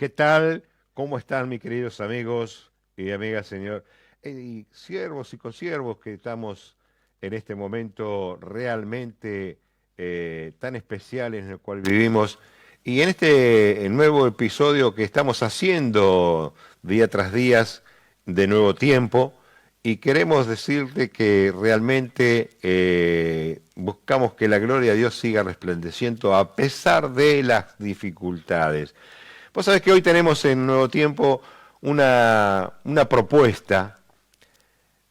¿Qué tal? ¿Cómo están mis queridos amigos y amigas, Señor? Y siervos y consiervos que estamos en este momento realmente tan especial en el cual vivimos. Y en este nuevo episodio que estamos haciendo día tras día de nuevo tiempo, y queremos decirte que realmente buscamos que la gloria de Dios siga resplandeciendo a pesar de las dificultades. Vos sabés que hoy tenemos en Nuevo Tiempo una propuesta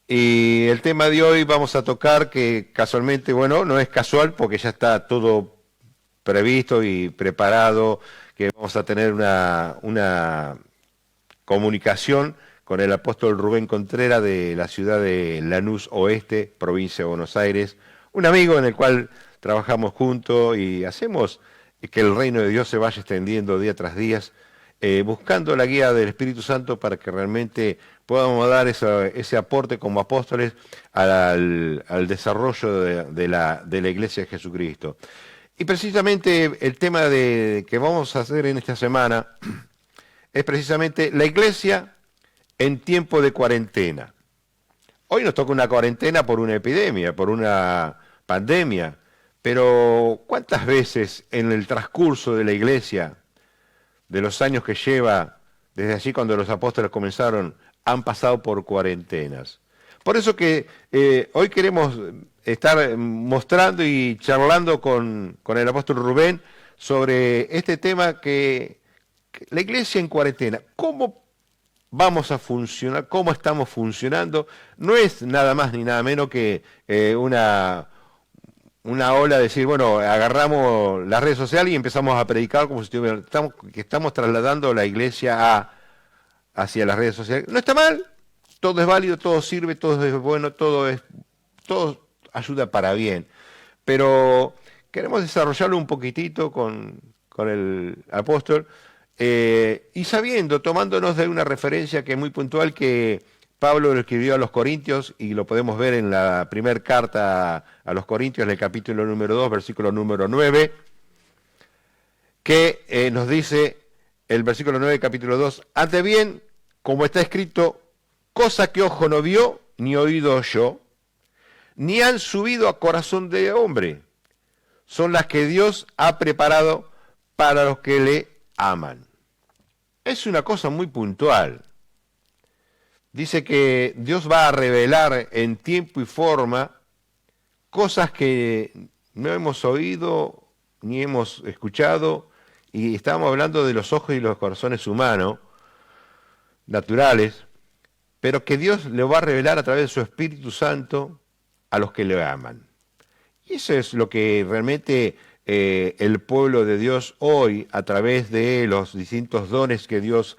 y el tema de hoy vamos a tocar que casualmente, bueno, no es casual porque ya está todo previsto y preparado, que vamos a tener una comunicación con el apóstol Rubén Contreras de la ciudad de Lanús Oeste, provincia de Buenos Aires, un amigo en el cual trabajamos juntos y hacemos que el reino de Dios se vaya extendiendo día tras día, buscando la guía del Espíritu Santo para que realmente podamos dar ese aporte como apóstoles al desarrollo de la Iglesia de Jesucristo. Y precisamente el tema que vamos a hacer en esta semana es precisamente la Iglesia en tiempo de cuarentena. Hoy nos toca una cuarentena por una epidemia, por una pandemia, pero ¿cuántas veces en el transcurso de la Iglesia, de los años que lleva, desde allí cuando los apóstoles comenzaron, han pasado por cuarentenas? Por eso que hoy queremos estar mostrando y charlando con el apóstol Rubén sobre este tema que la iglesia en cuarentena, ¿cómo vamos a funcionar? ¿Cómo estamos funcionando? No es nada más ni nada menos que una ola de decir, bueno, agarramos las redes sociales y empezamos a predicar como si estamos trasladando la iglesia hacia las redes sociales. No está mal, todo es válido, todo sirve, todo es bueno, todo ayuda para bien. Pero queremos desarrollarlo un poquitito con el apóstol y sabiendo, tomándonos de una referencia que es muy puntual que Pablo lo escribió a los Corintios y lo podemos ver en la primera carta a los Corintios, en el capítulo número 2, versículo número 9, que nos dice el versículo 9 capítulo 2, antes bien, como está escrito, cosa que ojo no vio, ni oído oyó, ni han subido a corazón de hombre, son las que Dios ha preparado para los que le aman. Es una cosa muy puntual. Dice que Dios va a revelar en tiempo y forma cosas que no hemos oído ni hemos escuchado, y estamos hablando de los ojos y los corazones humanos, naturales, pero que Dios le va a revelar a través de su Espíritu Santo a los que le aman. Y eso es lo que realmente el pueblo de Dios hoy, a través de los distintos dones que Dios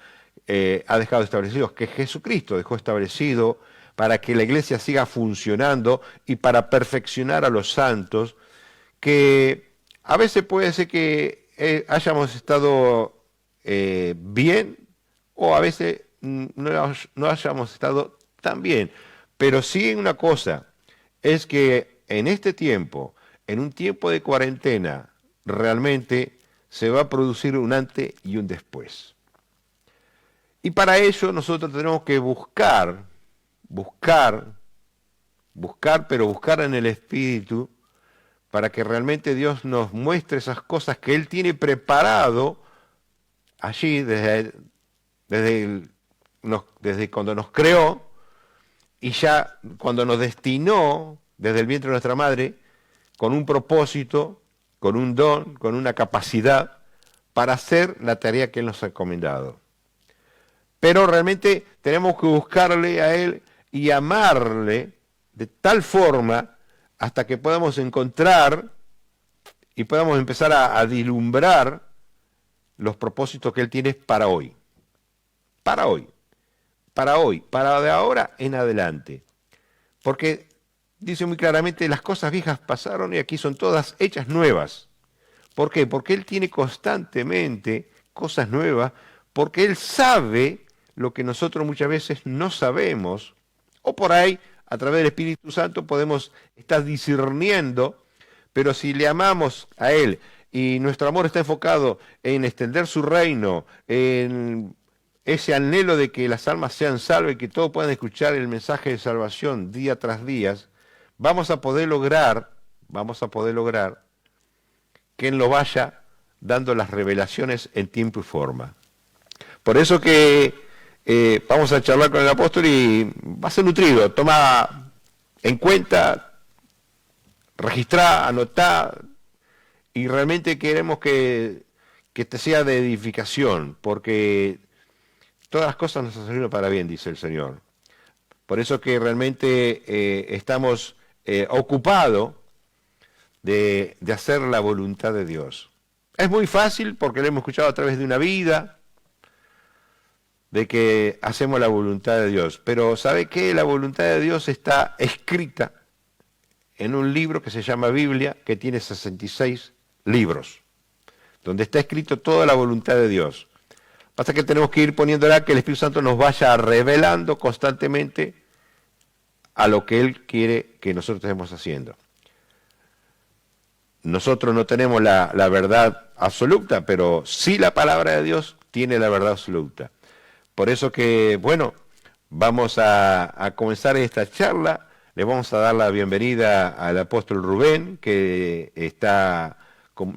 ha dejado establecidos, que Jesucristo dejó establecido para que la iglesia siga funcionando y para perfeccionar a los santos, que a veces puede ser que hayamos estado bien o a veces no hayamos estado tan bien. Pero sí una cosa, es que en este tiempo, en un tiempo de cuarentena, realmente se va a producir un antes y un después. Y para ello nosotros tenemos que buscar, pero buscar en el Espíritu, para que realmente Dios nos muestre esas cosas que Él tiene preparado allí desde cuando nos creó, y ya cuando nos destinó desde el vientre de nuestra madre, con un propósito, con un don, con una capacidad para hacer la tarea que Él nos ha encomendado. Pero realmente tenemos que buscarle a Él y amarle de tal forma hasta que podamos encontrar y podamos empezar a vislumbrar los propósitos que Él tiene para hoy. Para hoy. Para hoy. Para de ahora en adelante. Porque dice muy claramente, las cosas viejas pasaron y aquí son todas hechas nuevas. ¿Por qué? Porque Él tiene constantemente cosas nuevas, porque Él sabe lo que nosotros muchas veces no sabemos, o por ahí, a través del Espíritu Santo, podemos estar discerniendo, pero si le amamos a Él y nuestro amor está enfocado en extender su reino, en ese anhelo de que las almas sean salvas y que todos puedan escuchar el mensaje de salvación día tras día, vamos a poder lograr que Él nos vaya dando las revelaciones en tiempo y forma. Por eso que vamos a charlar con el apóstol y va a ser nutrido. Toma en cuenta, registra, anotá, y realmente queremos que te sea de edificación, porque todas las cosas nos han salido para bien, dice el Señor. Por eso que realmente estamos ocupados de hacer la voluntad de Dios. Es muy fácil porque lo hemos escuchado a través de una vida, de que hacemos la voluntad de Dios. Pero ¿sabe qué? La voluntad de Dios está escrita en un libro que se llama Biblia, que tiene 66 libros, donde está escrito toda la voluntad de Dios. Pasa que tenemos que ir poniéndola, que el Espíritu Santo nos vaya revelando constantemente a lo que Él quiere que nosotros estemos haciendo. Nosotros no tenemos la verdad absoluta, pero sí la palabra de Dios tiene la verdad absoluta. Por eso que, bueno, vamos a comenzar esta charla. Le vamos a dar la bienvenida al apóstol Rubén, que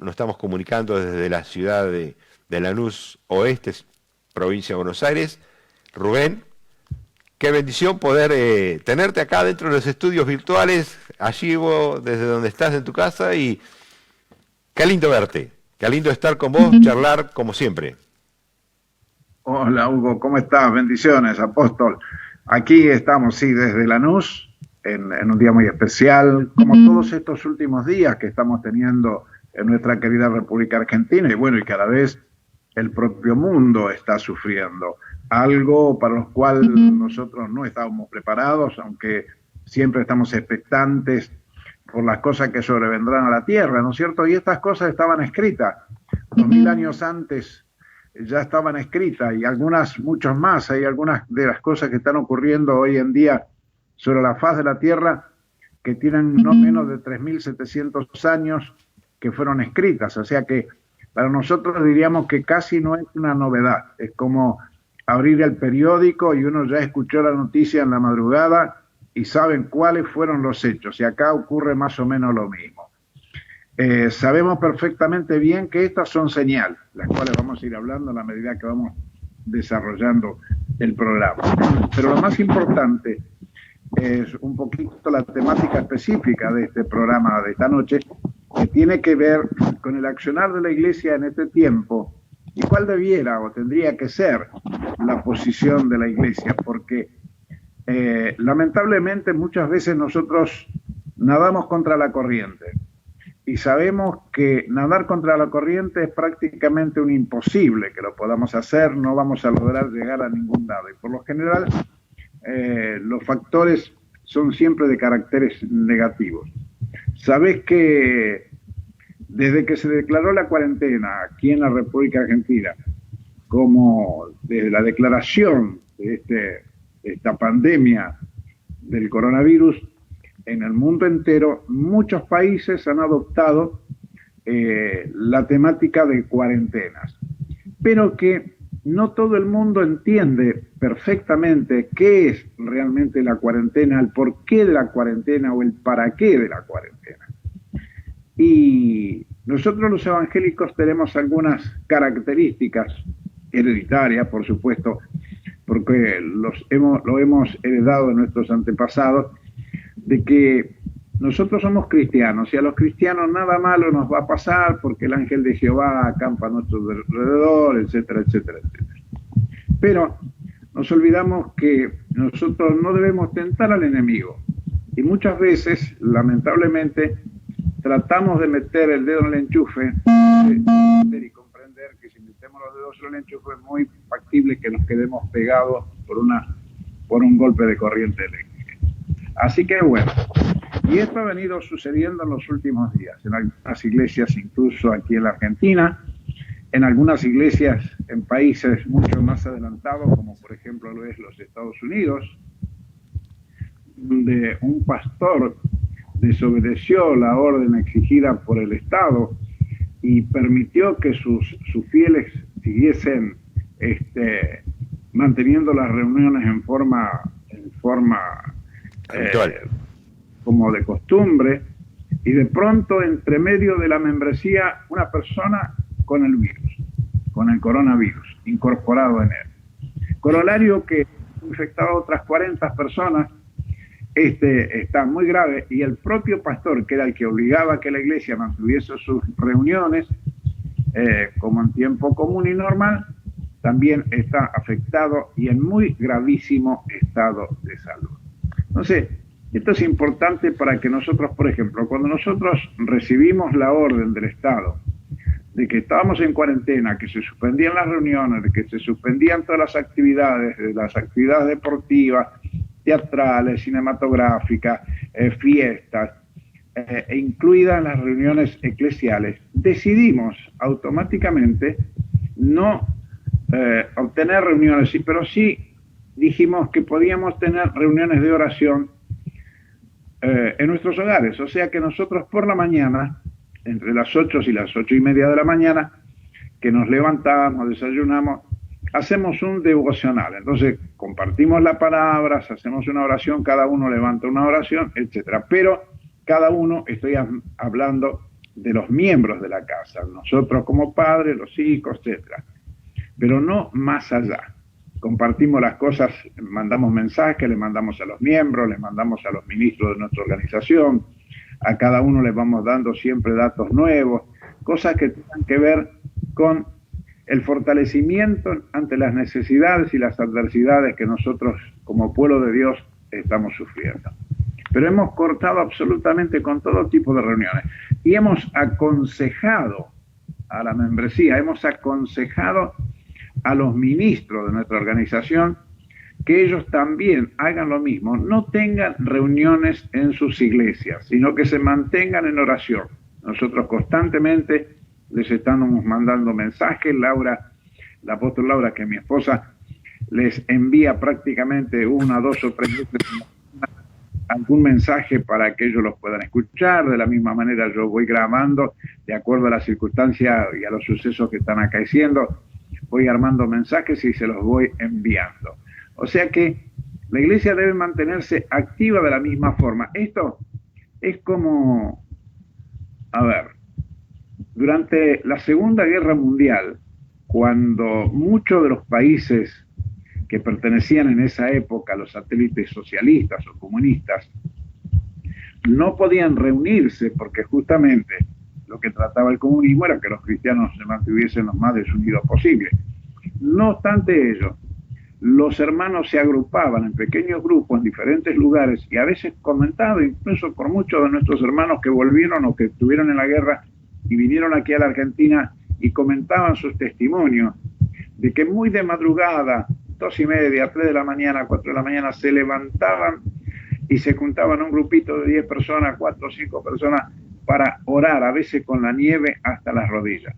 nos estamos comunicando desde la ciudad de Lanús Oeste, provincia de Buenos Aires. Rubén, qué bendición poder tenerte acá dentro de los estudios virtuales, allí vos, desde donde estás en tu casa, y qué lindo verte, qué lindo estar con vos, charlar como siempre. Hola Hugo, ¿cómo estás? Bendiciones, apóstol. Aquí estamos, sí, desde Lanús, en un día muy especial, como todos estos últimos días que estamos teniendo en nuestra querida República Argentina, y bueno, y cada vez el propio mundo está sufriendo, algo para lo cual nosotros no estábamos preparados, aunque siempre estamos expectantes por las cosas que sobrevendrán a la tierra, ¿no es cierto? Y estas cosas estaban escritas 2000 años antes, ya estaban escritas, y muchos más. Hay algunas de las cosas que están ocurriendo hoy en día sobre la faz de la tierra que tienen no menos de 3700 años que fueron escritas, o sea que para nosotros diríamos que casi no es una novedad, es como abrir el periódico y uno ya escuchó la noticia en la madrugada y saben cuáles fueron los hechos, y acá ocurre más o menos lo mismo. Sabemos perfectamente bien que estas son señales, las cuales vamos a ir hablando a la medida que vamos desarrollando el programa. Pero lo más importante es un poquito la temática específica de este programa de esta noche, que tiene que ver con el accionar de la Iglesia en este tiempo y cuál debiera o tendría que ser la posición de la Iglesia, porque lamentablemente muchas veces nosotros nadamos contra la corriente. Y sabemos que nadar contra la corriente es prácticamente un imposible que lo podamos hacer, no vamos a lograr llegar a ningún lado. Y por lo general, los factores son siempre de caracteres negativos. Sabes que desde que se declaró la cuarentena aquí en la República Argentina, como desde la declaración de esta pandemia del coronavirus, en el mundo entero, muchos países han adoptado la temática de cuarentenas, pero que no todo el mundo entiende perfectamente qué es realmente la cuarentena, el porqué de la cuarentena o el para qué de la cuarentena. Y nosotros los evangélicos tenemos algunas características hereditarias, por supuesto, porque lo hemos heredado de nuestros antepasados, de que nosotros somos cristianos y a los cristianos nada malo nos va a pasar porque el ángel de Jehová acampa a nuestro alrededor, etcétera, etcétera, etcétera. Pero nos olvidamos que nosotros no debemos tentar al enemigo y muchas veces, lamentablemente, tratamos de meter el dedo en el enchufe y comprender que si metemos los dedos en el enchufe es muy factible que nos quedemos pegados por un golpe de corriente eléctrica. Así que bueno, y esto ha venido sucediendo en los últimos días, en algunas iglesias, incluso aquí en la Argentina, en algunas iglesias en países mucho más adelantados, como por ejemplo lo es los Estados Unidos, donde un pastor desobedeció la orden exigida por el Estado y permitió que sus fieles siguiesen manteniendo las reuniones en forma habitual, como de costumbre, y de pronto entre medio de la membresía una persona con el virus, con el coronavirus incorporado en él. Corolario que infectaba a otras 40 personas. Está muy grave, y el propio pastor, que era el que obligaba a que la iglesia mantuviese sus reuniones como en tiempo común y normal, también está afectado y en muy gravísimo estado de salud. Entonces, esto es importante para que nosotros, por ejemplo, cuando nosotros recibimos la orden del Estado de que estábamos en cuarentena, que se suspendían las reuniones, de que se suspendían todas las actividades deportivas, teatrales, cinematográficas, fiestas, incluidas las reuniones eclesiales, decidimos automáticamente no obtener reuniones, pero sí dijimos que podíamos tener reuniones de oración en nuestros hogares. O sea que nosotros por la mañana, entre las 8 y las 8:30 de la mañana, que nos levantamos, desayunamos, hacemos un devocional. Entonces compartimos las palabras, hacemos una oración, cada uno levanta una oración, etcétera. Pero cada uno, estoy hablando de los miembros de la casa, nosotros como padres, los hijos, etcétera. Pero no más allá. Compartimos las cosas, mandamos mensajes, le mandamos a los miembros, le mandamos a los ministros de nuestra organización, a cada uno le vamos dando siempre datos nuevos, cosas que tengan que ver con el fortalecimiento ante las necesidades y las adversidades que nosotros como pueblo de Dios estamos sufriendo. Pero hemos cortado absolutamente con todo tipo de reuniones y hemos aconsejado a la membresía, hemos aconsejado a los ministros de nuestra organización que ellos también hagan lo mismo, no tengan reuniones en sus iglesias, sino que se mantengan en oración. Nosotros constantemente les estamos mandando mensajes. Laura, la apóstol Laura, que es mi esposa, les envía prácticamente 1, 2 o 3 veces algún mensaje para que ellos los puedan escuchar. De la misma manera yo voy grabando, de acuerdo a las circunstancias y a los sucesos que están acaeciendo, voy armando mensajes y se los voy enviando. O sea que la iglesia debe mantenerse activa de la misma forma. Esto es como, durante la Segunda Guerra Mundial, cuando muchos de los países que pertenecían en esa época a los satélites socialistas o comunistas no podían reunirse, porque justamente lo que trataba el comunismo era que los cristianos se mantuviesen lo más desunidos posible. No obstante ello, los hermanos se agrupaban en pequeños grupos en diferentes lugares, y a veces comentado incluso por muchos de nuestros hermanos que volvieron o que estuvieron en la guerra y vinieron aquí a la Argentina, y comentaban sus testimonios de que muy de madrugada, 2:30, 3 de la mañana, 4 de la mañana, se levantaban y se juntaban un grupito de 10 personas, 4 o 5 personas, para orar, a veces con la nieve hasta las rodillas.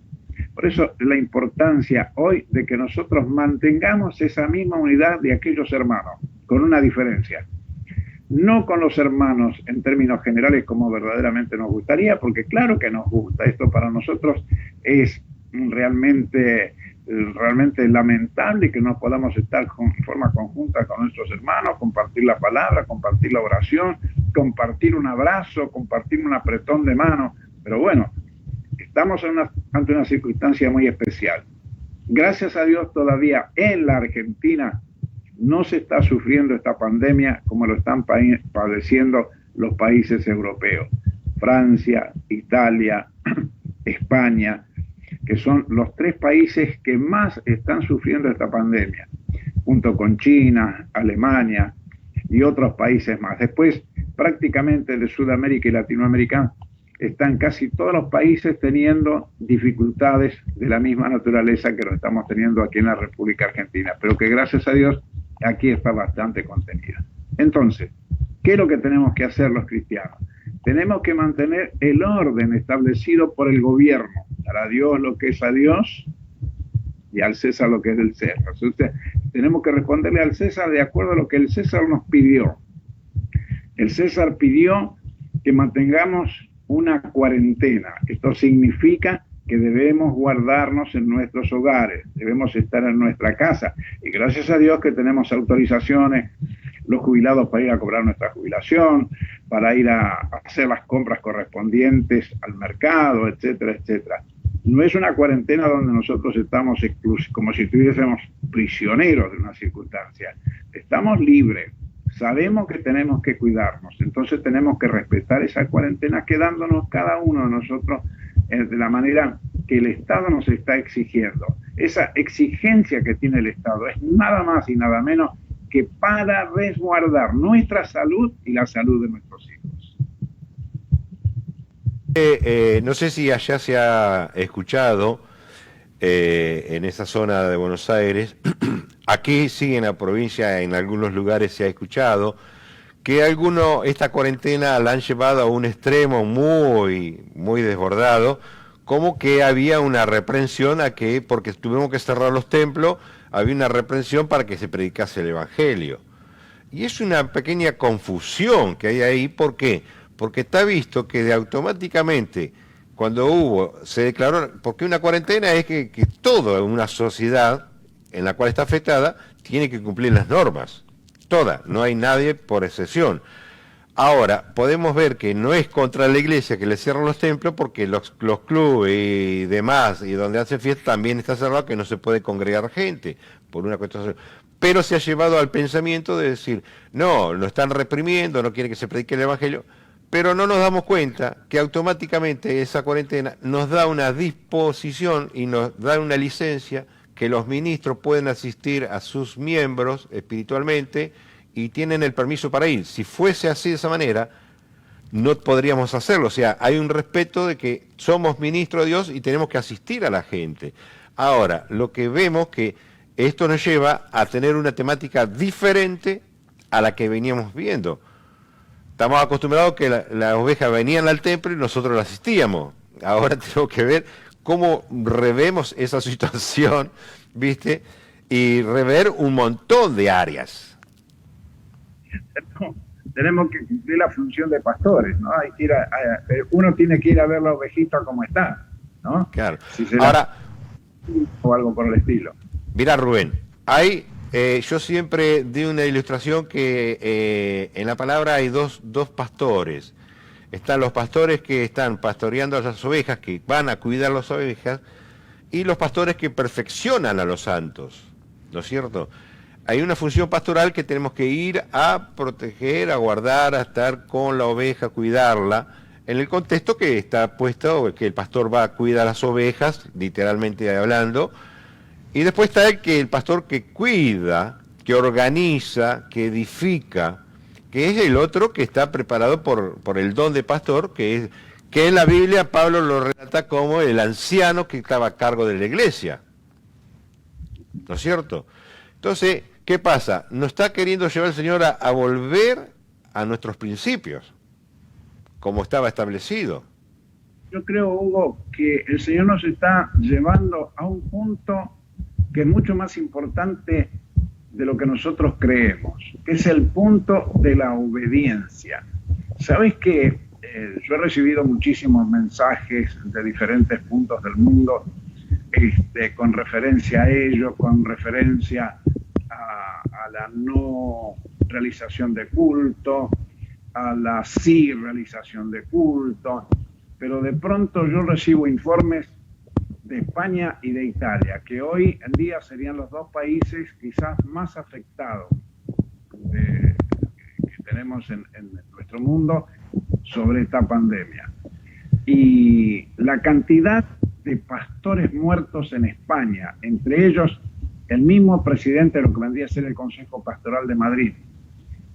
Por eso la importancia hoy de que nosotros mantengamos esa misma unidad de aquellos hermanos, con una diferencia. No con los hermanos en términos generales como verdaderamente nos gustaría, porque claro que nos gusta. Esto para nosotros es realmente lamentable que no podamos estar en forma conjunta con nuestros hermanos, compartir la palabra, compartir la oración, compartir un abrazo, compartir un apretón de mano. Pero bueno, estamos ante una circunstancia muy especial. Gracias a Dios todavía en la Argentina no se está sufriendo esta pandemia como lo están padeciendo los países europeos. Francia, Italia, España, que son los 3 países que más están sufriendo esta pandemia, junto con China, Alemania y otros países más. Después, prácticamente de Sudamérica y Latinoamérica, están casi todos los países teniendo dificultades de la misma naturaleza que lo estamos teniendo aquí en la República Argentina, pero que gracias a Dios aquí está bastante contenida. Entonces, ¿qué es lo que tenemos que hacer los cristianos? Tenemos que mantener el orden establecido por el gobierno. Para Dios lo que es a Dios y al César lo que es del César. Entonces, tenemos que responderle al César de acuerdo a lo que el César nos pidió. El César pidió que mantengamos una cuarentena. Esto significa que debemos guardarnos en nuestros hogares, debemos estar en nuestra casa. Y gracias a Dios que tenemos autorizaciones, los jubilados para ir a cobrar nuestra jubilación, para ir a hacer las compras correspondientes al mercado, etcétera, etcétera. No es una cuarentena donde nosotros estamos como si estuviésemos prisioneros de una circunstancia. Estamos libres, sabemos que tenemos que cuidarnos, entonces tenemos que respetar esa cuarentena quedándonos cada uno de nosotros de la manera que el Estado nos está exigiendo. Esa exigencia que tiene el Estado es nada más y nada menos que para resguardar nuestra salud y la salud de nuestros hijos. No sé si allá se ha escuchado, en esa zona de Buenos Aires, aquí sí en la provincia, en algunos lugares se ha escuchado, que esta cuarentena la han llevado a un extremo muy desbordado, como que había una reprensión porque tuvimos que cerrar los templos, había una reprensión para que se predicase el Evangelio. Y es una pequeña confusión que hay ahí. ¿Por qué? Porque está visto que automáticamente, cuando se declaró, porque una cuarentena es que toda una sociedad en la cual está afectada tiene que cumplir las normas, toda, no hay nadie por excepción. Ahora, podemos ver que no es contra la iglesia que le cierran los templos, porque los clubes y demás, y donde hacen fiesta, también está cerrado, que no se puede congregar gente, por una cuestión. Pero se ha llevado al pensamiento de decir, no, lo están reprimiendo, no quiere que se predique el Evangelio, pero no nos damos cuenta que automáticamente esa cuarentena nos da una disposición y nos da una licencia que los ministros pueden asistir a sus miembros espiritualmente y tienen el permiso para ir. Si fuese así de esa manera, no podríamos hacerlo. O sea, hay un respeto de que somos ministros de Dios y tenemos que asistir a la gente. Ahora, lo que vemos que esto nos lleva a tener una temática diferente a la que veníamos viendo. Estamos acostumbrados que las ovejas venían al templo y nosotros las asistíamos. Ahora tenemos que ver cómo revemos esa situación, ¿viste? Y rever un montón de áreas. Tenemos que cumplir la función de pastores, ¿no? Hay que uno tiene que ir a ver la ovejita como está, ¿no? Claro. Si ahora, o algo por el estilo. Mira, Rubén, yo siempre di una ilustración que en la palabra hay dos pastores. Están los pastores que están pastoreando a las ovejas, que van a cuidar las ovejas, y los pastores que perfeccionan a los santos, ¿no es cierto? Hay una función pastoral que tenemos que ir a proteger, a guardar, a estar con la oveja, cuidarla, en el contexto que está puesto, que el pastor va a cuidar las ovejas, literalmente hablando, y después está el pastor que cuida, que organiza, que edifica, que es el otro que está preparado por el don de pastor, que en la Biblia Pablo lo relata como el anciano que estaba a cargo de la iglesia, ¿no es cierto? Entonces, ¿qué pasa? Nos está queriendo llevar el Señor a volver a nuestros principios, como estaba establecido. Yo creo, Hugo, que el Señor nos está llevando a un punto que es mucho más importante de lo que nosotros creemos, que es el punto de la obediencia. ¿Sabes qué? Yo he recibido muchísimos mensajes de diferentes puntos del mundo con referencia a ello, con referencia a la no realización de culto, a la sí realización de culto, pero de pronto yo recibo informes de España y de Italia, que hoy en día serían los dos países quizás más afectados que tenemos en nuestro mundo sobre esta pandemia. Y la cantidad de pastores muertos en España, entre ellos el mismo presidente de lo que vendría a ser el Consejo Pastoral de Madrid.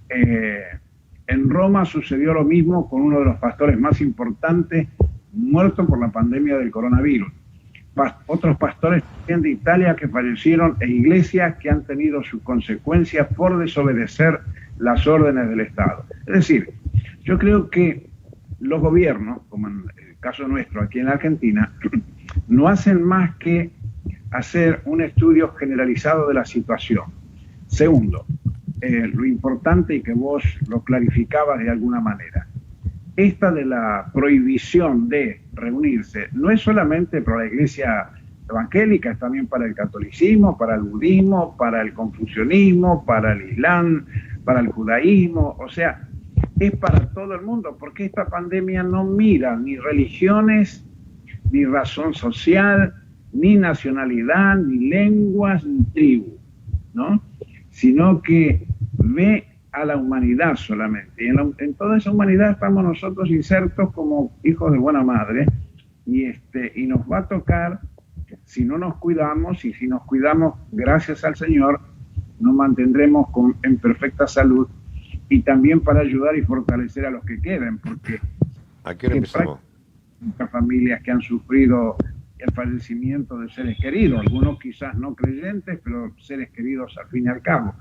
En Roma sucedió lo mismo con uno de los pastores más importantes muerto por la pandemia del coronavirus. Otros pastores también de Italia que fallecieron e iglesias que han tenido sus consecuencias por desobedecer las órdenes del Estado. Es decir, yo creo que los gobiernos, como en el caso nuestro aquí en Argentina, no hacen más que hacer un estudio generalizado de la situación. Segundo, lo importante y que vos lo clarificabas de alguna manera, esta de la prohibición de reunirse. No es solamente para la iglesia evangélica, es también para el catolicismo, para el budismo, para el confucianismo, para el islam, para el judaísmo, o sea, es para todo el mundo, porque esta pandemia no mira ni religiones, ni razón social, ni nacionalidad, ni lenguas, ni tribu, ¿no? Sino que ve a la humanidad solamente. Y en toda esa humanidad estamos nosotros insertos como hijos de buena madre, y nos va a tocar, si no nos cuidamos, y si nos cuidamos, gracias al Señor, nos mantendremos en perfecta salud, y también para ayudar y fortalecer a los que queden, porque ¿a qué hora empezamos? Muchas familias que han sufrido el fallecimiento de seres queridos, algunos quizás no creyentes, pero seres queridos al fin y al cabo.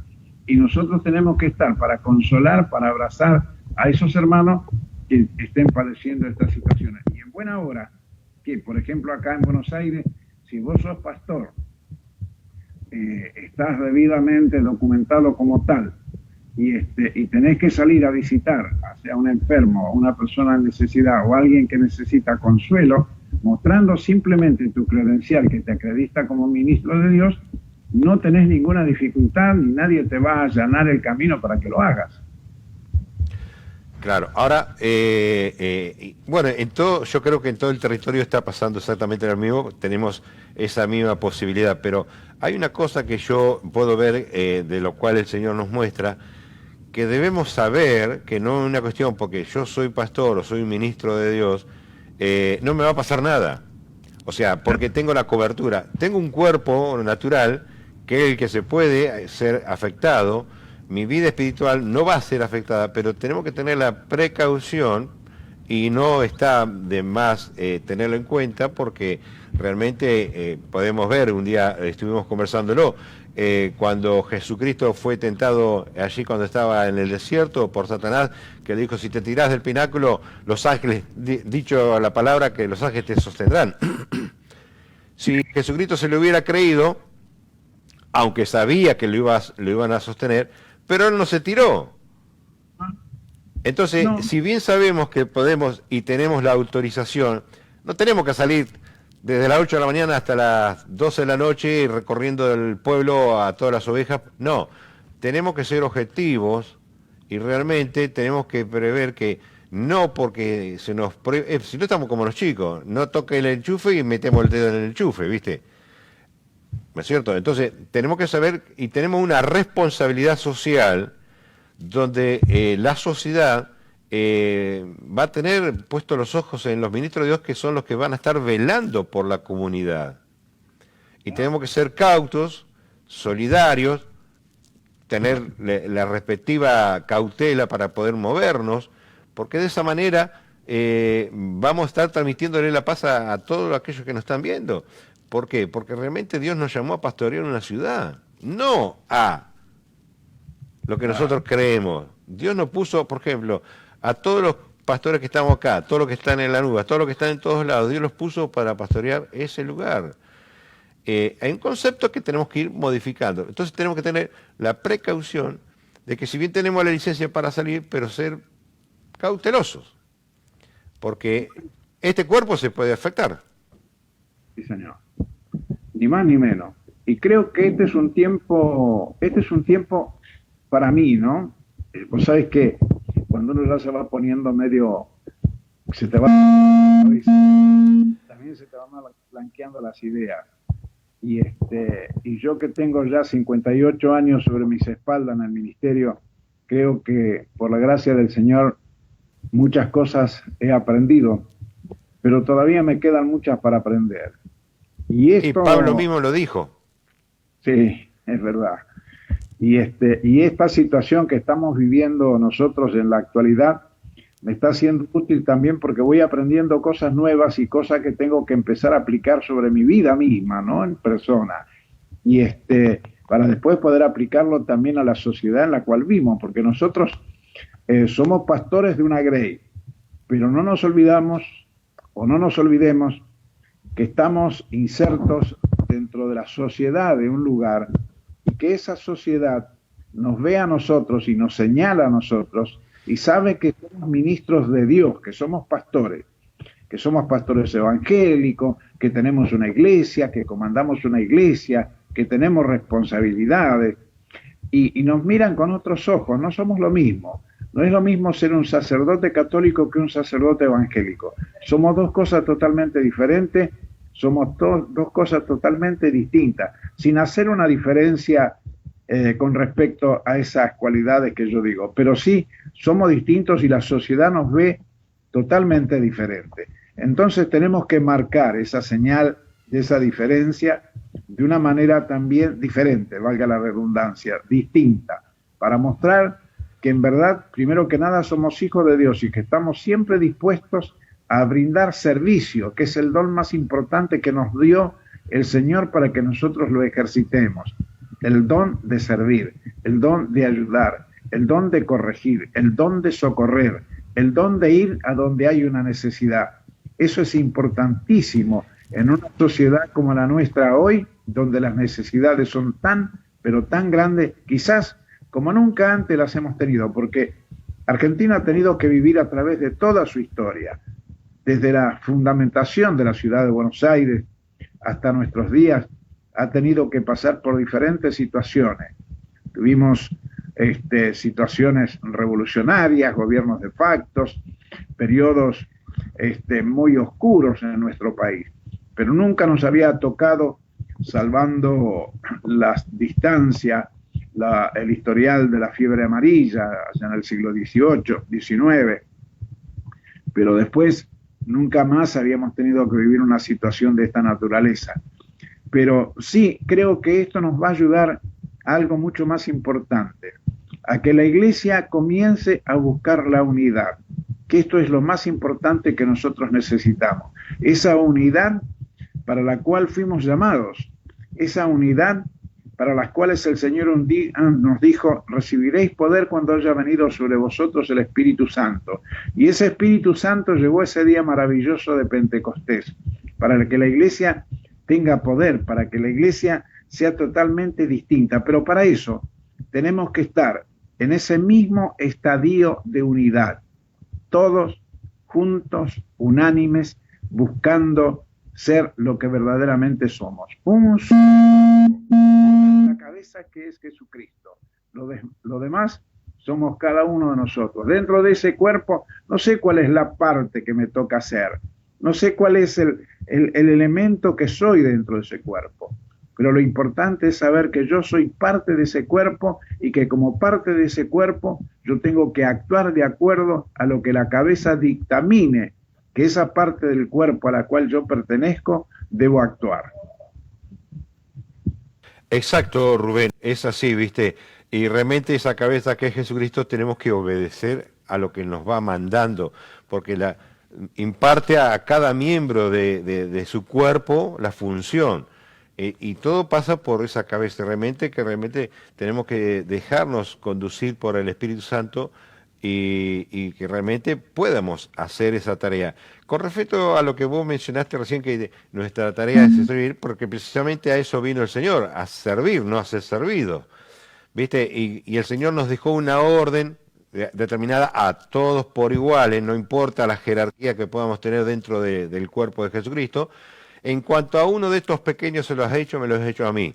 Y nosotros tenemos que estar para consolar, para abrazar a esos hermanos que estén padeciendo estas situaciones. Y en buena hora, que por ejemplo acá en Buenos Aires, si vos sos pastor, estás debidamente documentado como tal, y tenés que salir a visitar a un enfermo, a una persona en necesidad o alguien que necesita consuelo, mostrando simplemente tu credencial que te acredita como ministro de Dios, no tenés ninguna dificultad, ni nadie te va a allanar el camino para que lo hagas. Claro, ahora, bueno, yo creo que en todo el territorio está pasando exactamente lo mismo, tenemos esa misma posibilidad, pero hay una cosa que yo puedo ver, de lo cual el Señor nos muestra, que debemos saber que no es una cuestión porque yo soy pastor o soy un ministro de Dios, no me va a pasar nada. O sea, porque tengo la cobertura. Tengo un cuerpo natural que es el que se puede ser afectado. Mi vida espiritual no va a ser afectada, pero tenemos que tener la precaución y no está de más tenerlo en cuenta porque realmente podemos ver, un día estuvimos conversándolo, cuando Jesucristo fue tentado allí cuando estaba en el desierto por Satanás, que le dijo, si te tirás del pináculo, los ángeles, dicho la palabra, que los ángeles te sostendrán. Si Jesucristo se lo hubiera creído, aunque sabía que lo iban a sostener, pero él no se tiró. Entonces, no. Si bien sabemos que podemos y tenemos la autorización, no tenemos que salir desde las 8 de la mañana hasta las 12 de la noche recorriendo el pueblo a todas las ovejas. No, tenemos que ser objetivos y realmente tenemos que prever que no porque se nos prohíbe, si no estamos como los chicos, no toque el enchufe y metemos el dedo en el enchufe, ¿viste? ¿No es cierto? Entonces, tenemos que saber y tenemos una responsabilidad social donde la sociedad va a tener puestos los ojos en los ministros de Dios que son los que van a estar velando por la comunidad. Y tenemos que ser cautos, solidarios, tener la respectiva cautela para poder movernos, porque de esa manera vamos a estar transmitiéndole la paz a todos aquellos que nos están viendo. ¿Por qué? Porque realmente Dios nos llamó a pastorear una ciudad, no a lo que nosotros creemos. Dios nos puso, por ejemplo, a todos los pastores que estamos acá, todos los que están en la nube, todos los que están en todos lados, Dios los puso para pastorear ese lugar. Hay un concepto que tenemos que ir modificando. Entonces tenemos que tener la precaución de que si bien tenemos la licencia para salir, pero ser cautelosos, porque este cuerpo se puede afectar. Sí, señor. Ni más ni menos. Y creo que este es un tiempo para mí, ¿no? Vos sabés que cuando uno ya se va poniendo medio, se te va, también se te van blanqueando las ideas. Y yo que tengo ya 58 años sobre mis espaldas en el ministerio, creo que por la gracia del Señor muchas cosas he aprendido, pero todavía me quedan muchas para aprender. Y Pablo mismo lo dijo. Sí, es verdad. Y esta situación que estamos viviendo nosotros en la actualidad me está siendo útil también porque voy aprendiendo cosas nuevas y cosas que tengo que empezar a aplicar sobre mi vida misma, ¿no? En persona. Y para después poder aplicarlo también a la sociedad en la cual vivimos, porque nosotros somos pastores de una grey, pero no nos olvidemos que estamos insertos dentro de la sociedad de un lugar y que esa sociedad nos ve a nosotros y nos señala a nosotros y sabe que somos ministros de Dios, que somos pastores. que somos pastores evangélicos, que tenemos una iglesia, que comandamos una iglesia, que tenemos responsabilidades, y nos miran con otros ojos, no somos lo mismo. No es lo mismo ser un sacerdote católico que un sacerdote evangélico. Somos dos cosas totalmente diferentes, somos dos cosas totalmente distintas, sin hacer una diferencia con respecto a esas cualidades que yo digo. Pero sí, somos distintos y la sociedad nos ve totalmente diferente. Entonces tenemos que marcar esa señal de esa diferencia de una manera también diferente, valga la redundancia, distinta, para mostrar que en verdad, primero que nada, somos hijos de Dios y que estamos siempre dispuestos a brindar servicio, que es el don más importante que nos dio el Señor para que nosotros lo ejercitemos. El don de servir, el don de ayudar, el don de corregir, el don de socorrer, el don de ir a donde hay una necesidad. Eso es importantísimo en una sociedad como la nuestra hoy, donde las necesidades son tan, pero tan grandes, quizás como nunca antes las hemos tenido, porque Argentina ha tenido que vivir a través de toda su historia, desde la fundamentación de la ciudad de Buenos Aires hasta nuestros días, ha tenido que pasar por diferentes situaciones. Tuvimos situaciones revolucionarias, gobiernos de factos, periodos muy oscuros en nuestro país, pero nunca nos había tocado, salvando las distancias, el historial de la fiebre amarilla allá en el siglo XVIII, XIX, pero después nunca más habíamos tenido que vivir una situación de esta naturaleza. Pero sí, creo que esto nos va a ayudar a algo mucho más importante, a que la Iglesia comience a buscar la unidad, que esto es lo más importante que nosotros necesitamos, esa unidad para la cual fuimos llamados, esa unidad para las cuales el Señor un día nos dijo: recibiréis poder cuando haya venido sobre vosotros el Espíritu Santo. Y ese Espíritu Santo llegó ese día maravilloso de Pentecostés, para que la Iglesia tenga poder, para que la Iglesia sea totalmente distinta. Pero para eso tenemos que estar en ese mismo estadio de unidad, todos juntos, unánimes, buscando ser lo que verdaderamente somos. La cabeza, que es Jesucristo. Lo demás somos cada uno de nosotros. Dentro de ese cuerpo, no sé cuál es la parte que me toca hacer, no sé cuál es el elemento que soy dentro de ese cuerpo, pero lo importante es saber que yo soy parte de ese cuerpo y que como parte de ese cuerpo yo tengo que actuar de acuerdo a lo que la cabeza dictamine, que esa parte del cuerpo a la cual yo pertenezco debo actuar. Exacto, Rubén, es así, ¿viste? Y realmente esa cabeza que es Jesucristo tenemos que obedecer a lo que nos va mandando, porque imparte a cada miembro de su cuerpo la función. Y todo pasa por esa cabeza, realmente tenemos que dejarnos conducir por el Espíritu Santo y que realmente podamos hacer esa tarea. Con respecto a lo que vos mencionaste recién, que nuestra tarea es servir, porque precisamente a eso vino el Señor, a servir, no a ser servido. ¿Viste? Y el Señor nos dejó una orden determinada a todos por iguales, no importa la jerarquía que podamos tener dentro del cuerpo de Jesucristo. En cuanto a uno de estos pequeños se los ha hecho, me los ha hecho a mí.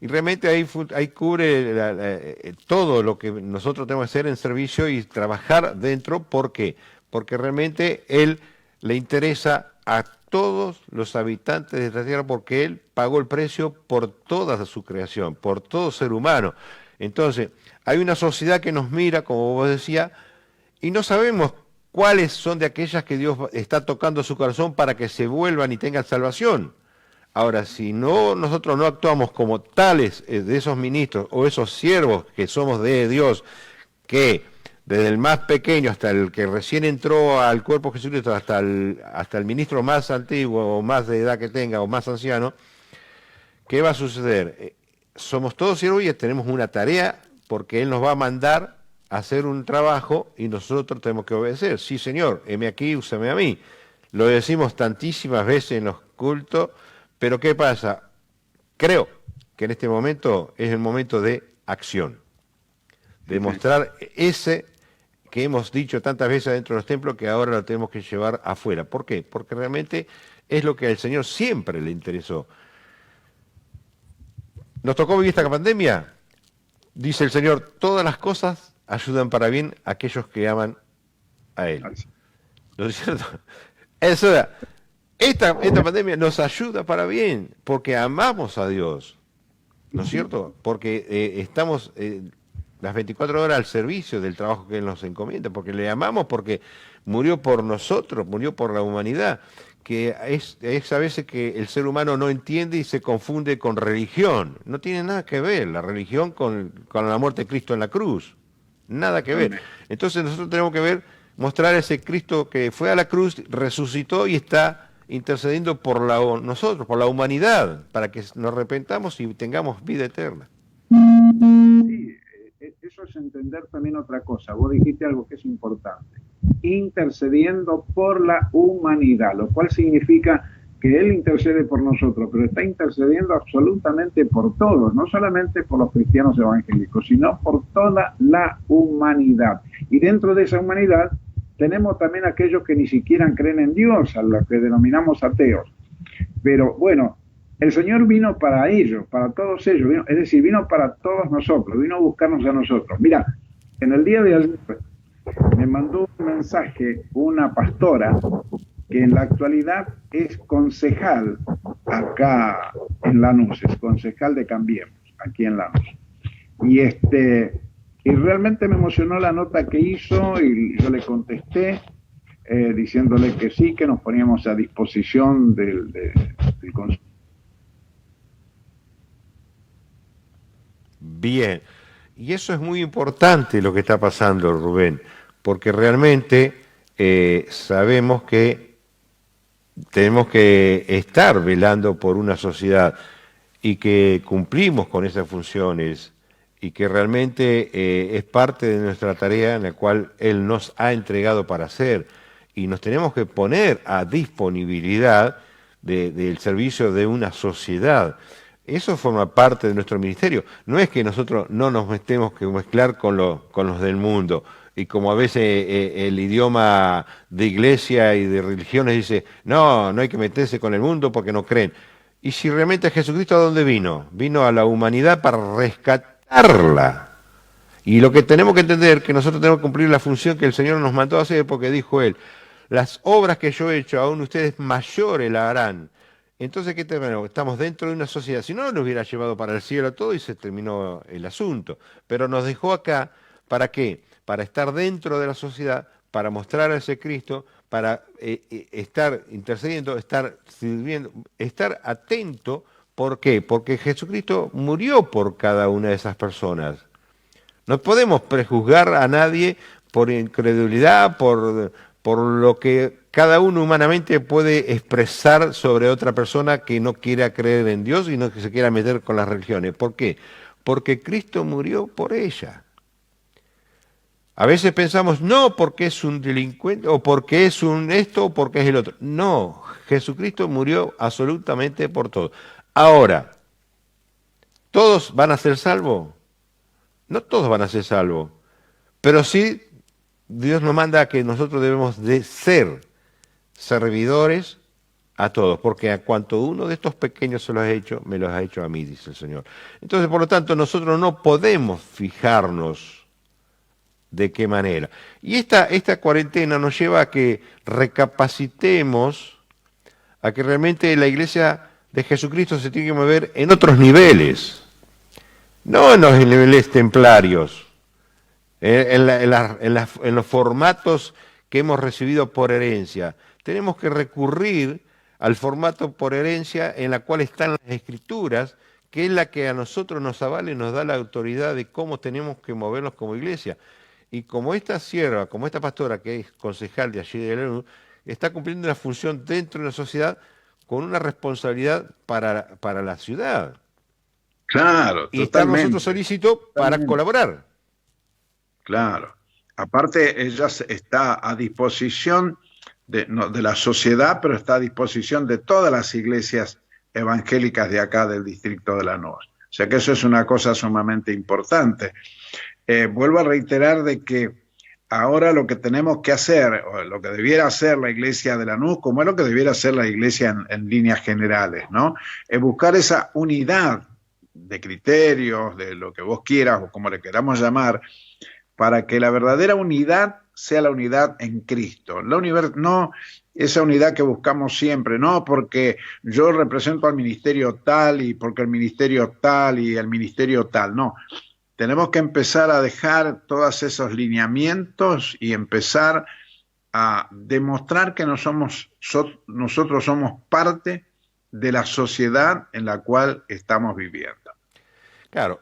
Y realmente ahí cubre todo lo que nosotros tenemos que hacer en servicio y trabajar dentro. ¿Por qué? Porque realmente Él le interesa a todos los habitantes de esta tierra, porque Él pagó el precio por toda su creación, por todo ser humano. Entonces, hay una sociedad que nos mira, como vos decías, y no sabemos cuáles son de aquellas que Dios está tocando su corazón para que se vuelvan y tengan salvación. Ahora, si nosotros no actuamos como tales de esos ministros o esos siervos que somos de Dios, que desde el más pequeño hasta el que recién entró al cuerpo de Jesucristo, hasta el ministro más antiguo o más de edad que tenga o más anciano, ¿qué va a suceder? Somos todos siervos y tenemos una tarea, porque Él nos va a mandar a hacer un trabajo y nosotros tenemos que obedecer. Sí, Señor, heme aquí, úsame a mí. Lo decimos tantísimas veces en los cultos, pero ¿qué pasa? Creo que en este momento es el momento de acción, de mostrar que hemos dicho tantas veces dentro de los templos que ahora lo tenemos que llevar afuera. ¿Por qué? Porque realmente es lo que al Señor siempre le interesó. ¿Nos tocó vivir esta pandemia? Dice el Señor, todas las cosas ayudan para bien a aquellos que aman a Él. ¿No es cierto? Eso, esta pandemia nos ayuda para bien, porque amamos a Dios, ¿no es cierto? Porque estamos las 24 horas al servicio del trabajo que Él nos encomienda, porque le amamos, porque murió por nosotros, murió por la humanidad, que es a veces que el ser humano no entiende y se confunde con religión. No tiene nada que ver la religión con la muerte de Cristo en la cruz, nada que ver. Entonces nosotros tenemos que ver, mostrar a ese Cristo que fue a la cruz, resucitó y está intercediendo por nosotros, por la humanidad, para que nos arrepentamos y tengamos vida eterna. Sí, eso es entender también otra cosa. Vos dijiste algo que es importante. Intercediendo por la humanidad, lo cual significa que Él intercede por nosotros, pero está intercediendo absolutamente por todos, no solamente por los cristianos evangélicos, sino por toda la humanidad. Y dentro de esa humanidad tenemos también aquellos que ni siquiera creen en Dios, a los que denominamos ateos. Pero bueno, el Señor vino para ellos, para todos ellos, es decir, vino para todos nosotros, vino a buscarnos a nosotros. Mira, en el día de ayer me mandó un mensaje una pastora que en la actualidad es concejal acá en Lanús, es concejal de Cambiemos, aquí en Lanús. Y realmente me emocionó la nota que hizo y yo le contesté diciéndole que sí, que nos poníamos a disposición del consejo. Bien, y eso es muy importante lo que está pasando, Rubén, porque realmente sabemos que tenemos que estar velando por una sociedad y que cumplimos con esas funciones y que realmente es parte de nuestra tarea en la cual Él nos ha entregado para hacer y nos tenemos que poner a disponibilidad del servicio de una sociedad. Eso forma parte de nuestro ministerio. No es que nosotros no nos metemos que mezclar con los del mundo. Y como a veces el idioma de iglesia y de religiones dice, no hay que meterse con el mundo porque no creen. Y si realmente Jesucristo, ¿a dónde vino? Vino a la humanidad para rescatarla. Y lo que tenemos que entender es que nosotros tenemos que cumplir la función que el Señor nos mandó a hacer, porque dijo Él, las obras que yo he hecho, aún ustedes mayores la harán. Entonces, ¿qué tenemos? Estamos dentro de una sociedad. Si no, nos hubiera llevado para el cielo todo y se terminó el asunto. Pero nos dejó acá, ¿para qué? Para estar dentro de la sociedad, para mostrar a ese Cristo, para estar intercediendo, estar sirviendo, estar atento. ¿Por qué? Porque Jesucristo murió por cada una de esas personas. No podemos prejuzgar a nadie por incredulidad, por lo que cada uno humanamente puede expresar sobre otra persona que no quiera creer en Dios y no que se quiera meter con las religiones. ¿Por qué? Porque Cristo murió por ella. A veces pensamos, no porque es un delincuente, o porque es un esto, o porque es el otro. No, Jesucristo murió absolutamente por todo. Ahora, ¿todos van a ser salvos? No todos van a ser salvos, pero sí Dios nos manda a que nosotros debemos de ser servidores a todos, porque a cuanto uno de estos pequeños se los ha hecho, me los ha hecho a mí, dice el Señor. Entonces, por lo tanto, nosotros no podemos fijarnos de qué manera. Y esta cuarentena nos lleva a que recapacitemos, a que realmente la iglesia de Jesucristo se tiene que mover en otros niveles, no en los niveles templarios, en los formatos que hemos recibido por herencia. Tenemos que recurrir al formato por herencia en la cual están las Escrituras, que es la que a nosotros nos avala y nos da la autoridad de cómo tenemos que movernos como iglesia. Y como esta sierva, como esta pastora que es concejal de allí de Lanús, está cumpliendo una función dentro de la sociedad con una responsabilidad para la ciudad. Claro, y estamos nosotros solícitos para colaborar. Claro. Aparte, ella está a disposición de la sociedad, pero está a disposición de todas las iglesias evangélicas de acá del distrito de Lanús. O sea que eso es una cosa sumamente importante. Vuelvo a reiterar de que ahora lo que tenemos que hacer, o lo que debiera hacer la iglesia de Lanús, como es lo que debiera hacer la iglesia en líneas generales, ¿no? Es buscar esa unidad de criterios, de lo que vos quieras o como le queramos llamar, para que la verdadera unidad sea la unidad en Cristo. No esa unidad que buscamos siempre, no porque yo represento al ministerio tal y porque el ministerio tal y el ministerio tal, no. Tenemos que empezar a dejar todos esos lineamientos y empezar a demostrar que nosotros somos parte de la sociedad en la cual estamos viviendo. Claro,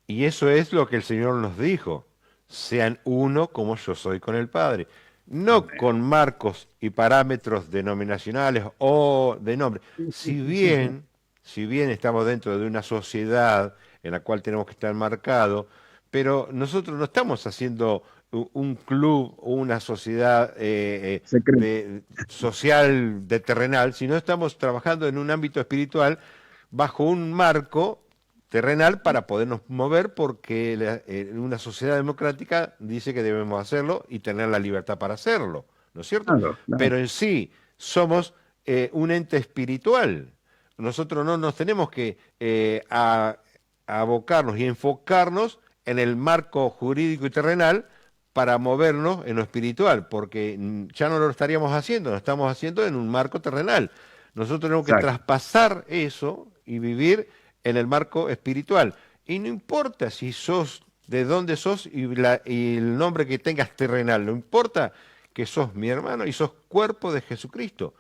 y eso es lo que el Señor nos dijo. Sean uno como yo soy con el Padre. No Amén. con marcos y parámetros denominacionales o de nombre. Sí, sí, Si sí, sí, sí. bien, si bien estamos dentro de una sociedad en la cual tenemos que estar marcados, pero nosotros no estamos haciendo un club o una sociedad Secreto. social de terrenal, sino estamos trabajando en un ámbito espiritual bajo un marco terrenal para podernos mover porque una sociedad democrática dice que debemos hacerlo y tener la libertad para hacerlo, ¿no es cierto? Claro, claro. Pero en sí somos un ente espiritual. Nosotros no nos tenemos que a abocarnos y enfocarnos en el marco jurídico y terrenal para movernos en lo espiritual, porque ya no lo estaríamos haciendo, lo estamos haciendo en un marco terrenal. Nosotros tenemos que Exacto. traspasar eso y vivir en el marco espiritual. Y no importa si sos, de dónde sos y el nombre que tengas terrenal, no importa que sos mi hermano y sos cuerpo de Jesucristo.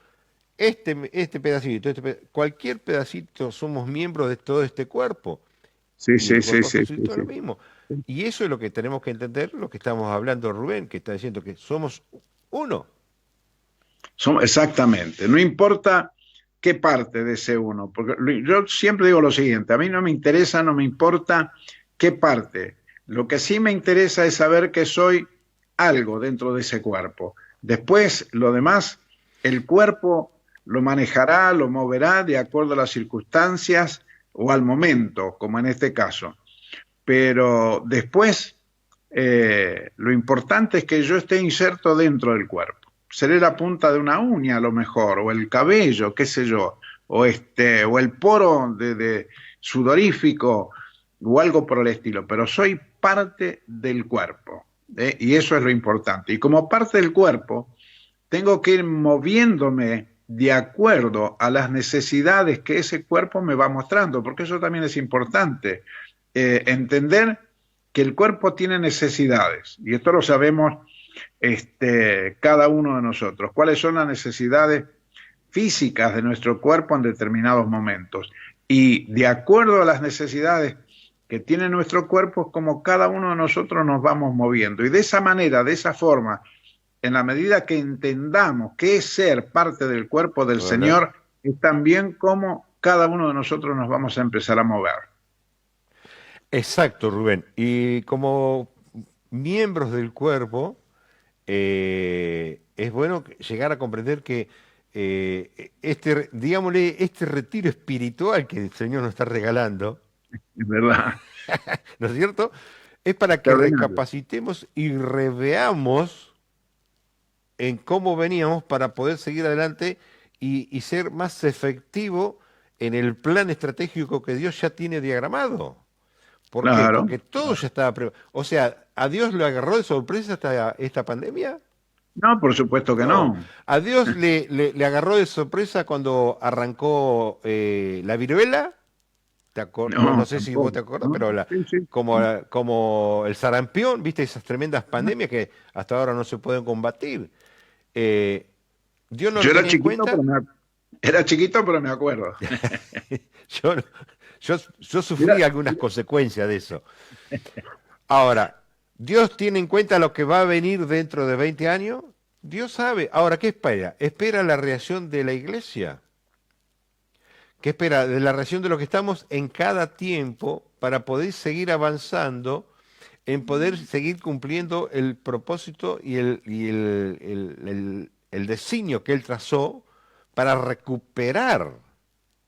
Este pedacito, cualquier pedacito somos miembros de todo este cuerpo. Sí, Y el sí, sí, cuerpo de sí, sí, Jesucristo es lo sí. mismo. Y eso es lo que tenemos que entender, lo que estamos hablando Rubén, que está diciendo que somos uno. Exactamente. No importa qué parte de ese uno, porque yo siempre digo lo siguiente, a mí no me interesa, no me importa qué parte. Lo que sí me interesa es saber que soy algo dentro de ese cuerpo. Después, lo demás, el cuerpo lo manejará, lo moverá de acuerdo a las circunstancias o al momento, como en este caso. Pero después, lo importante es que yo esté inserto dentro del cuerpo. Seré la punta de una uña a lo mejor, o el cabello, qué sé yo, o el poro de sudorífico, o algo por el estilo, pero soy parte del cuerpo, y eso es lo importante. Y como parte del cuerpo, tengo que ir moviéndome de acuerdo a las necesidades que ese cuerpo me va mostrando, porque eso también es importante, entender que el cuerpo tiene necesidades, y esto lo sabemos cada uno de nosotros, cuáles son las necesidades físicas de nuestro cuerpo en determinados momentos. Y de acuerdo a las necesidades que tiene nuestro cuerpo, es como cada uno de nosotros nos vamos moviendo. Y de esa manera, de esa forma, en la medida que entendamos qué es ser parte del cuerpo del Hola. Señor, es también como cada uno de nosotros nos vamos a empezar a mover. Exacto, Rubén. Y como miembros del cuerpo, es bueno llegar a comprender que digámosle, este retiro espiritual que el Señor nos está regalando, Es verdad. ¿no es cierto? Es para que Extraordinario. recapacitemos y reveamos en cómo veníamos para poder seguir adelante y ser más efectivo en el plan estratégico que Dios ya tiene diagramado. ¿Por qué? Claro. Porque todo ya estaba preparado. O sea, ¿a Dios le agarró de sorpresa esta pandemia? No, por supuesto que No. no. ¿A Dios le agarró de sorpresa cuando arrancó la viruela? No, No, no sé si vos te tampoco. acordás, ¿No? pero Sí, sí. como el sarampión, ¿viste? Esas tremendas pandemias que hasta ahora no se pueden combatir. Eh, Dios no lo Yo era tenía en chiquito, cuenta. era chiquito, pero me acuerdo. Yo, yo Mira, sufrí algunas consecuencias de eso. Ahora, ¿Dios tiene en cuenta lo que va a venir dentro de 20 años? Dios sabe. Ahora, ¿qué espera? ¿Espera la reacción de la iglesia? ¿Qué espera? De la reacción de lo que estamos en cada tiempo para poder seguir avanzando, en poder seguir cumpliendo el propósito y el designio que Él trazó para recuperar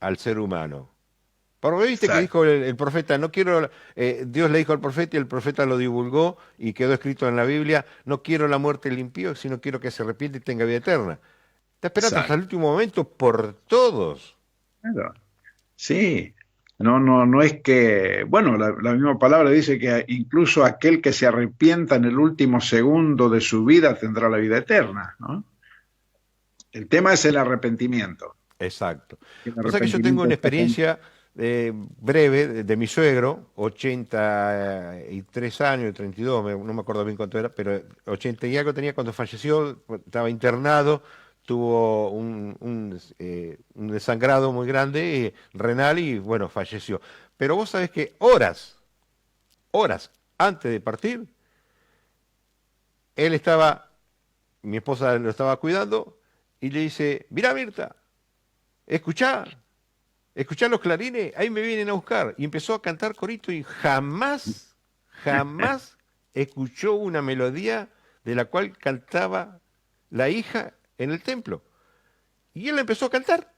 al ser humano, Porque viste que Exacto. dijo el profeta, no quiero, Dios le dijo al profeta y el profeta lo divulgó y quedó escrito en la Biblia, no quiero la muerte del impío, sino quiero que se arrepiente y tenga vida eterna. Está esperando hasta el Exacto. último momento por todos. Claro. Sí, no es que, bueno, la misma palabra dice que incluso aquel que se arrepienta en el último segundo de su vida tendrá la vida eterna, ¿no? El tema es el arrepentimiento. Exacto. El O sea que yo tengo arrepentimiento una está con... experiencia breve de mi suegro, 83 años, 32, no me acuerdo bien cuánto era, pero 80 y algo tenía cuando falleció, estaba internado, tuvo un desangrado muy grande, renal, y bueno, falleció. Pero vos sabés que horas antes de partir, él estaba, mi esposa lo estaba cuidando, y le dice, mirá Mirta, escuchá. Escuchar los clarines, ahí me vienen a buscar. Y empezó a cantar corito y jamás escuchó una melodía de la cual cantaba la hija en el templo. Y él empezó a cantar.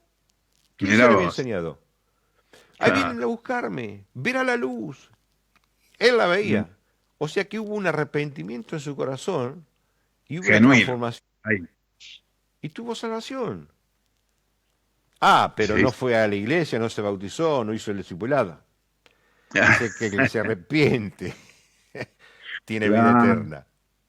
¿Quién se Mirá le había vos. enseñado? Ahí Claro. vienen a buscarme, verá la luz. Él la Mm, veía. O sea que hubo un arrepentimiento en su corazón y hubo una genuino. transformación Ahí. y tuvo salvación. Ah, pero Sí. no fue a la iglesia, no se bautizó, no hizo el discipulado. Dice que el que se arrepiente tiene vida Claro, eterna.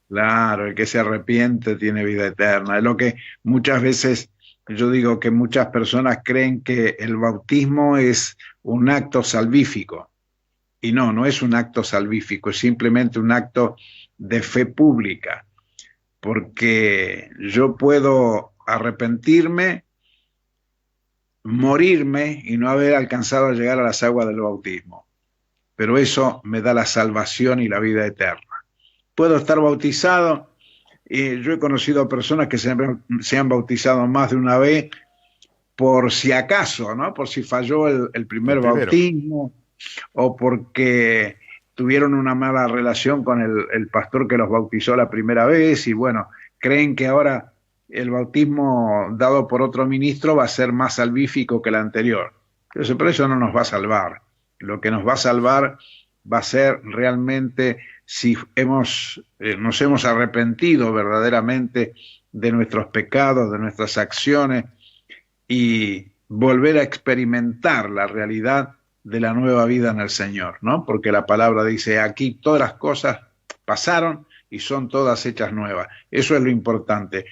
claro, el que se arrepiente tiene vida eterna. Es lo que muchas veces yo digo que muchas personas creen que el bautismo es un acto salvífico. Y no es un acto salvífico, es simplemente un acto de fe pública, porque yo puedo arrepentirme, morirme y no haber alcanzado a llegar a las aguas del bautismo, pero eso me da la salvación y la vida eterna. Puedo estar bautizado, y yo he conocido personas que se han bautizado más de una vez por si acaso, ¿no? Por si falló el El primer primero. bautismo o porque tuvieron una mala relación con el pastor que los bautizó la primera vez y bueno, creen que ahora el bautismo dado por otro ministro va a ser más salvífico que el anterior. Pero eso no nos va a salvar. Lo que nos va a salvar va a ser realmente si nos hemos arrepentido verdaderamente de nuestros pecados, de nuestras acciones y volver a experimentar la realidad de la nueva vida en el Señor, ¿no? Porque la palabra dice, aquí todas las cosas pasaron y son todas hechas nuevas. Eso es lo importante.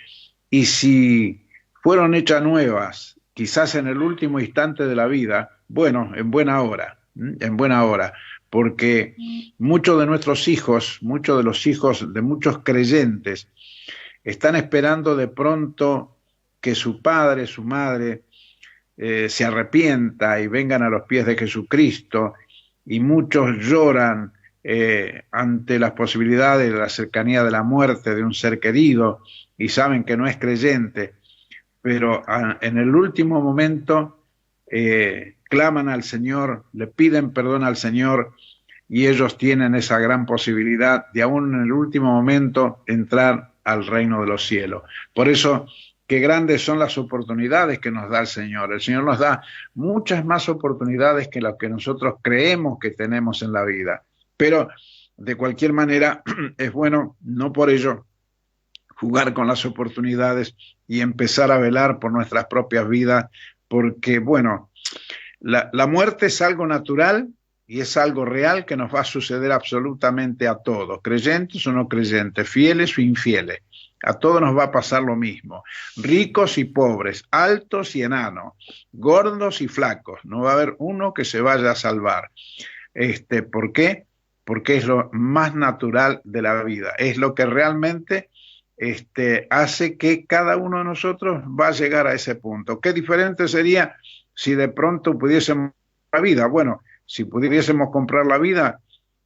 Y si fueron hechas nuevas, quizás en el último instante de la vida, bueno, en buena hora, en buena hora, porque muchos de nuestros hijos, muchos de los hijos de muchos creyentes, están esperando de pronto que su padre, su madre, se arrepienta y vengan a los pies de Jesucristo, y muchos lloran ante las posibilidades de la cercanía de la muerte de un ser querido y saben que no es creyente, pero en el último momento claman al Señor, le piden perdón al Señor y ellos tienen esa gran posibilidad de aún en el último momento entrar al reino de los cielos. Por eso, qué grandes son las oportunidades que nos da el Señor. El Señor nos da muchas más oportunidades que las que nosotros creemos que tenemos en la vida. Pero, de cualquier manera, es bueno, no por ello, jugar con las oportunidades y empezar a velar por nuestras propias vidas, porque, bueno, la muerte es algo natural y es algo real que nos va a suceder absolutamente a todos, creyentes o no creyentes, fieles o infieles. A todos nos va a pasar lo mismo, ricos y pobres, altos y enanos, gordos y flacos. No va a haber uno que se vaya a salvar. ¿Por qué? Porque es lo más natural de la vida, es lo que realmente hace que cada uno de nosotros va a llegar a ese punto. Qué diferente sería si de pronto pudiésemos la vida. Bueno, si pudiésemos comprar la vida,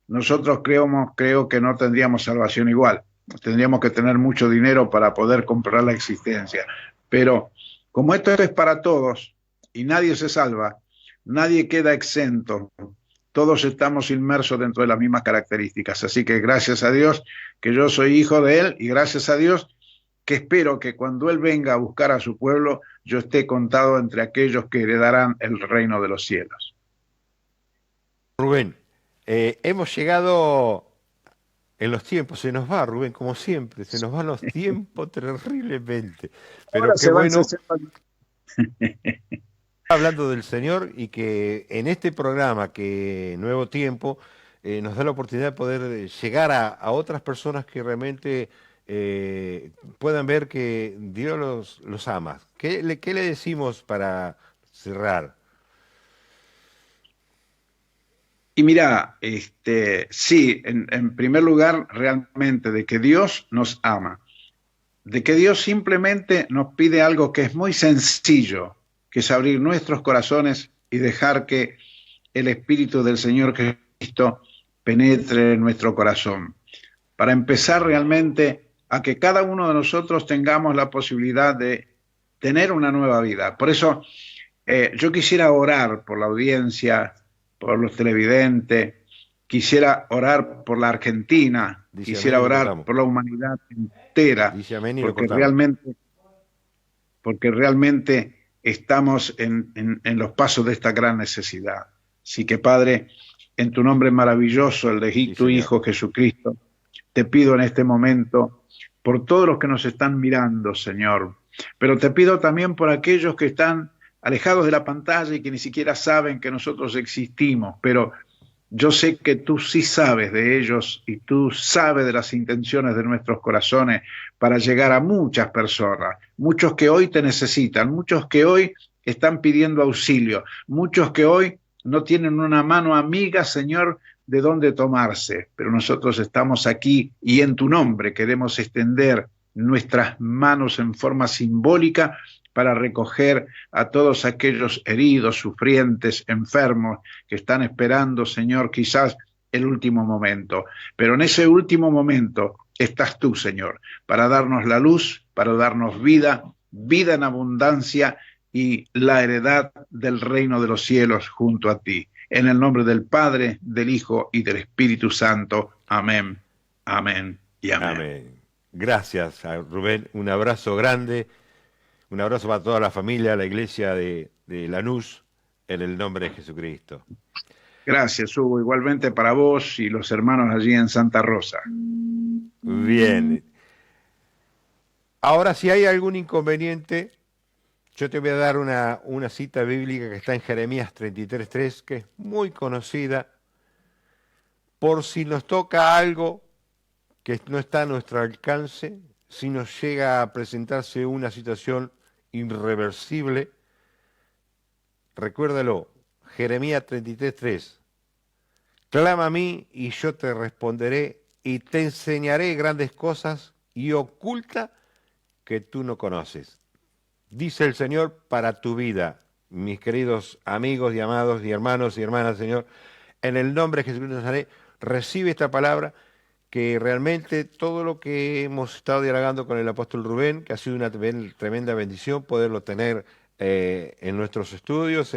nosotros creo que no tendríamos salvación igual. Tendríamos que tener mucho dinero para poder comprar la existencia. Pero como esto es para todos y nadie se salva, nadie queda exento. Todos estamos inmersos dentro de las mismas características. Así que gracias a Dios que yo soy hijo de Él y gracias a Dios que espero que cuando Él venga a buscar a su pueblo, yo esté contado entre aquellos que heredarán el reino de los cielos. Rubén, hemos llegado en los tiempos, se nos va, Rubén, como siempre, se nos van los tiempos terriblemente. Pero Ahora qué se van bueno, 60. hablando del Señor y que en este programa, que Nuevo Tiempo, nos da la oportunidad de poder llegar a otras personas que realmente puedan ver que Dios los ama. ¿Qué le decimos para cerrar? Y mira, sí, en primer lugar, realmente de que Dios nos ama, de que Dios simplemente nos pide algo que es muy sencillo, que es abrir nuestros corazones y dejar que el Espíritu del Señor Cristo penetre en nuestro corazón. Para empezar realmente a que cada uno de nosotros tengamos la posibilidad de tener una nueva vida. Por eso yo quisiera orar por la audiencia, por los televidentes, quisiera orar por la Argentina, Dice amén quisiera y lo orar cortamos. por la humanidad entera, Dice amén y lo porque cortamos. realmente, porque realmente estamos en los pasos de esta gran necesidad. Así que, Padre, en tu nombre maravilloso, el de Sí, tu Señor. Hijo Jesucristo, te pido en este momento por todos los que nos están mirando, Señor, pero te pido también por aquellos que están alejados de la pantalla y que ni siquiera saben que nosotros existimos, pero yo sé que tú sí sabes de ellos y tú sabes de las intenciones de nuestros corazones para llegar a muchas personas, muchos que hoy te necesitan, muchos que hoy están pidiendo auxilio, muchos que hoy no tienen una mano amiga, Señor, de dónde tomarse, pero nosotros estamos aquí y en tu nombre queremos extender nuestras manos en forma simbólica para recoger a todos aquellos heridos, sufrientes, enfermos, que están esperando, Señor, quizás el último momento. Pero en ese último momento estás tú, Señor, para darnos la luz, para darnos vida, vida en abundancia y la heredad del reino de los cielos junto a ti. En el nombre del Padre, del Hijo y del Espíritu Santo. Amén, amén y amén. Amén. Gracias, Rubén. Un abrazo grande. Un abrazo para toda la familia, la iglesia de Lanús, en el nombre de Jesucristo. Gracias, Hugo. Igualmente para vos y los hermanos allí en Santa Rosa. Bien. Ahora, si hay algún inconveniente, yo te voy a dar una cita bíblica que está en Jeremías 33:3, que es muy conocida. Por si nos toca algo que no está a nuestro alcance, si nos llega a presentarse una situación irreversible, recuérdalo, Jeremías 33:3. Clama a mí y yo te responderé y te enseñaré grandes cosas y oculta que tú no conoces. Dice el Señor para tu vida, mis queridos amigos y amados y hermanos y hermanas, Señor, en el nombre de Jesucristo de Nazaret, recibe esta palabra que realmente todo lo que hemos estado dialogando con el apóstol Rubén, que ha sido una tremenda bendición poderlo tener en nuestros estudios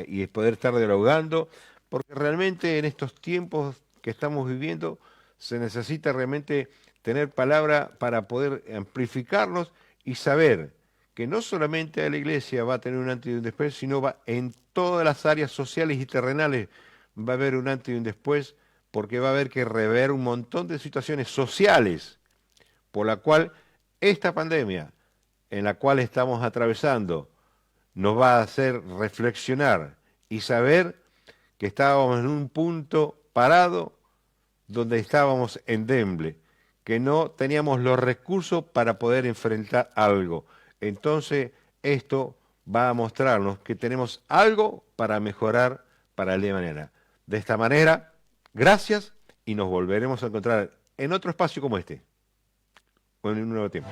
y poder estar dialogando, porque realmente en estos tiempos que estamos viviendo se necesita realmente tener palabra para poder amplificarnos y saber que no solamente a la iglesia va a tener un antes y un después, sino va en todas las áreas sociales y terrenales va a haber un antes y un después, porque va a haber que rever un montón de situaciones sociales por la cual esta pandemia en la cual estamos atravesando nos va a hacer reflexionar y saber que estábamos en un punto parado donde estábamos endeble, que no teníamos los recursos para poder enfrentar algo. Entonces, esto va a mostrarnos que tenemos algo para mejorar para el día de mañana. De esta manera, gracias y nos volveremos a encontrar en otro espacio como este, o en un nuevo tiempo.